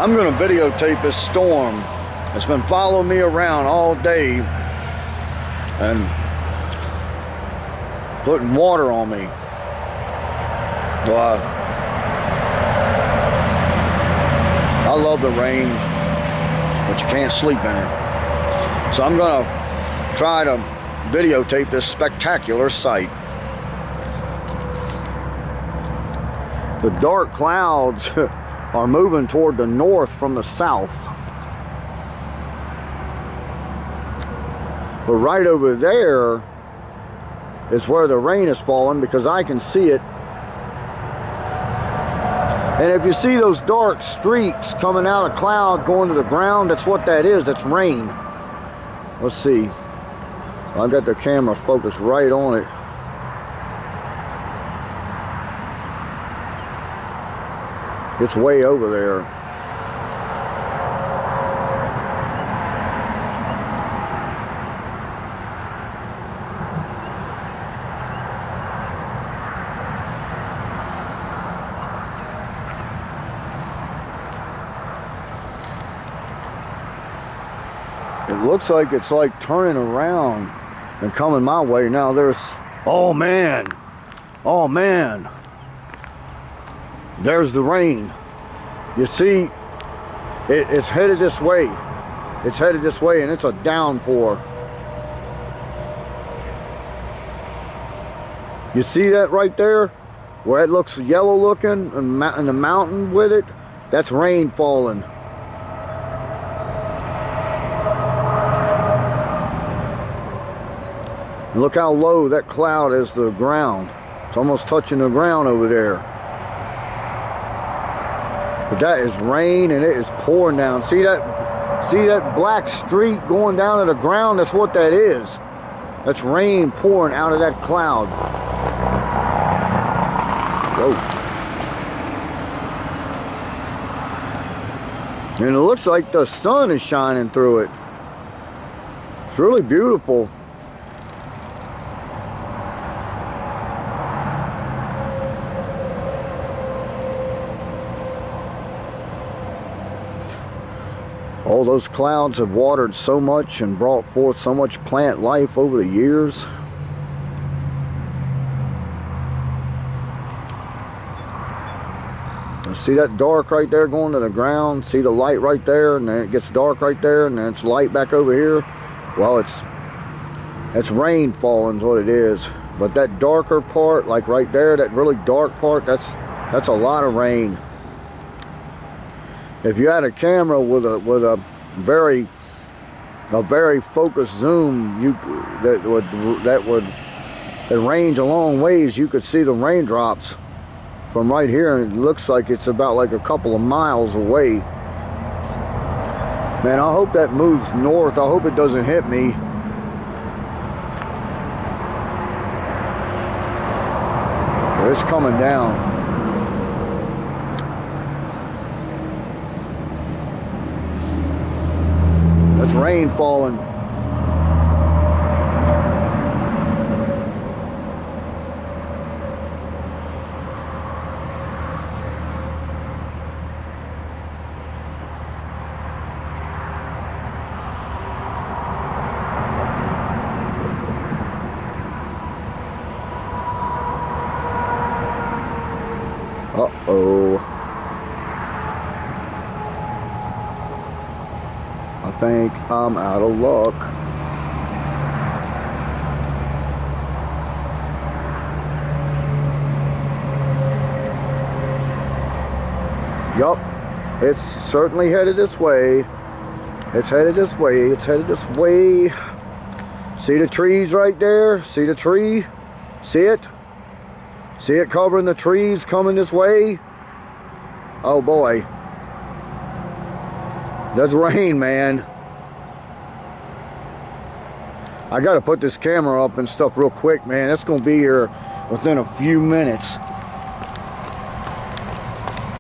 I'm going to videotape this storm. It's been following me around all day and putting water on me. I love the rain, but you can't sleep in it. So I'm going to try to videotape this spectacular sight. The dark clouds are moving toward the north from the south. But right over there is where the rain is falling, because I can see it. And if you see those dark streaks coming out of cloud going to the ground, that's what that is. That's rain. Let's see. I've got the camera focused right on it. It's way over there. It looks like it's like turning around and coming my way. Now there's, oh man, there's the rain. You see, it's headed this way. It's headed this way, and it's a downpour. You see that right there? Where it looks yellow looking and the mountain with it? That's rain falling. Look how low that cloud is to the ground. It's almost touching the ground over there. But that is rain, and it is pouring down. See that black streak going down to the ground? That's what that is. That's rain pouring out of that cloud. Whoa. And it looks like the sun is shining through it. It's really beautiful. All those clouds have watered so much and brought forth so much plant life over the years. See that dark right there going to the ground? See the light right there, and then it gets dark right there, and then it's light back over here? Well, it's rain falling is what it is. But that darker part, like right there, that really dark part, that's a lot of rain. If you had a camera with a very focused zoom, that would range a long ways. You could see the raindrops from right here, and it looks like it's about like a couple of miles away. Man, I hope that moves north. I hope it doesn't hit me. It's coming down. That's rain falling. Uh-oh. I think I'm out of luck. Yup, it's certainly headed this way. It's headed this way. It's headed this way. See the trees right there? See the tree? See it? See it covering the trees coming this way? Oh boy. That's rain, man. I gotta put this camera up and stuff real quick, man. It's gonna be here within a few minutes.